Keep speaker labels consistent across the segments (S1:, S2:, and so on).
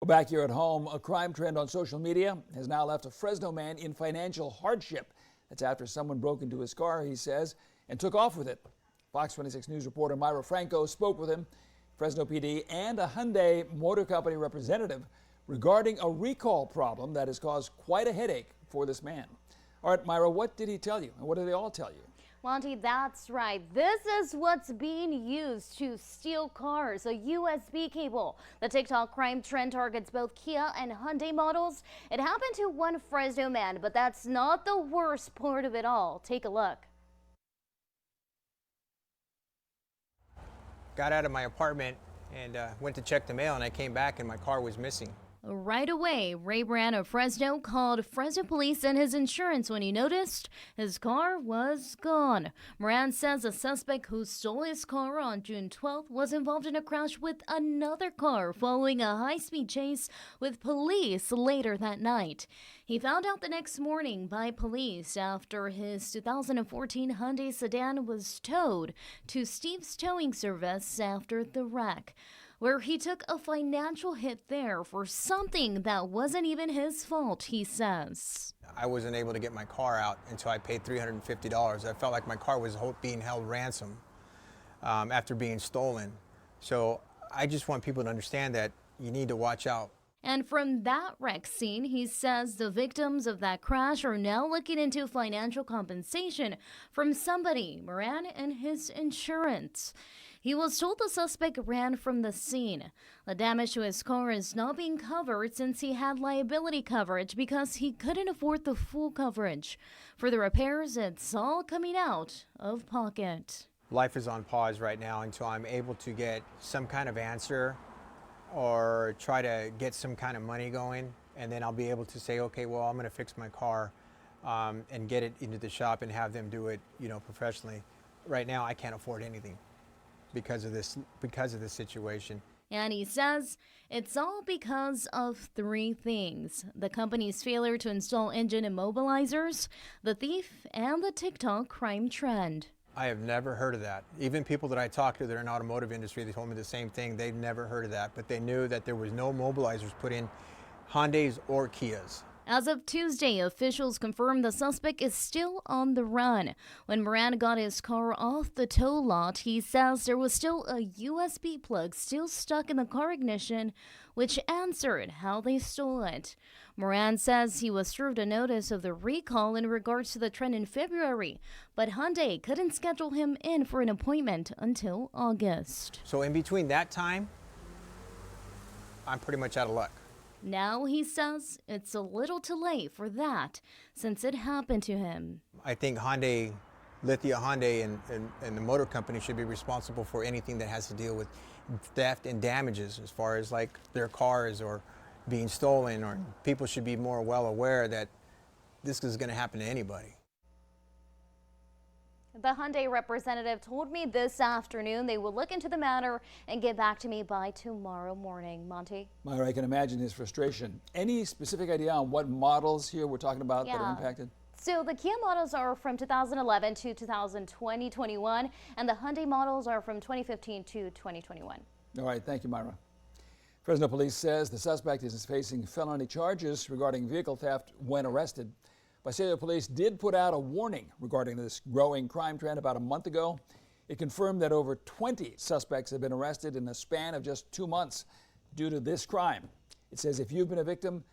S1: Back here at home, a crime trend on social media has now left a Fresno man in financial hardship. That's after someone broke into his car, he says, and took off with it. Fox 26 News reporter Myra Franco spoke with him, Fresno PD, and a Hyundai Motor Company representative regarding a recall problem that has caused quite a headache for this man. All right, Myra, what did he tell you, and what did they all tell you?
S2: Monty, that's right. This is what's being used to steal cars, a USB cable. The TikTok crime trend targets both Kia and Hyundai models. It happened to one Fresno man, but that's not the worst part of it all. Take a look.
S3: Got out of my apartment and went to check the mail, and I came back and my car was missing.
S2: Right away, Ray Brand of Fresno called Fresno police and his insurance when he noticed his car was gone. Moran says a suspect who stole his car on June 12th was involved in a crash with another car following a high-speed chase with police later that night. He found out the next morning by police after his 2014 Hyundai sedan was towed to Steve's Towing Service after the wreck, where he took a financial hit there for something that wasn't even his fault, he says.
S3: I wasn't able to get my car out until I paid $350. I felt like my car was being held ransom after being stolen. So I just want people to understand that you need to watch out.
S2: And from that wreck scene, he says the victims of that crash are now looking into financial compensation from somebody, Moran and his insurance. He was told the suspect ran from the scene. The damage to his car is not being covered since he had liability coverage because he couldn't afford the full coverage. For the repairs, it's all coming out of pocket.
S3: Life is on pause right now until I'm able to get some kind of answer or try to get some kind of money going, and then I'll be able to say, okay, well, I'm going to fix my car and get it into the shop and have them do it, professionally. Right now, I can't afford anything because of this situation.
S2: And he says it's all because of three things: the company's failure to install engine immobilizers, the thief, and the TikTok crime trend.
S3: I have never heard of that. Even people that I talked to that are in the automotive industry, they told me the same thing. They've never heard of that, but they knew that there was no mobilizers put in Hyundais or Kias.
S2: As of Tuesday, officials confirmed the suspect is still on the run. When Moran got his car off the tow lot, he says there was still a USB plug still stuck in the car ignition, which answered how they stole it. Moran says he was served a notice of the recall in regards to the trend in February, but Hyundai couldn't schedule him in for an appointment until August.
S3: So in between that time, I'm pretty much out of luck.
S2: Now, he says, it's a little too late for that since it happened to him.
S3: I think Lithia Hyundai and the motor company should be responsible for anything that has to deal with theft and damages as far as like their cars or being stolen, or people should be more well aware that this is going to happen to anybody.
S2: The Hyundai representative told me this afternoon they will look into the matter and get back to me by tomorrow morning. Monty?
S1: Myra, I can imagine his frustration. Any specific idea on what models here we're talking about that are impacted?
S2: So the Kia models are from 2011 to 2020-21, and the Hyundai models are from 2015 to 2021.
S1: All right, thank you, Myra. Fresno police says the suspect is facing felony charges regarding vehicle theft when arrested. Visalia police did put out a warning regarding this growing crime trend about a month ago. It confirmed that over 20 suspects have been arrested in a span of just 2 months due to this crime. It says if you've been a victim,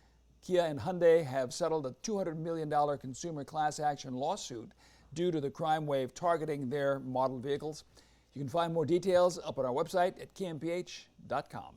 S1: Kia and Hyundai have settled a $200 million consumer class action lawsuit due to the crime wave targeting their model vehicles. You can find more details up on our website at kmph.com.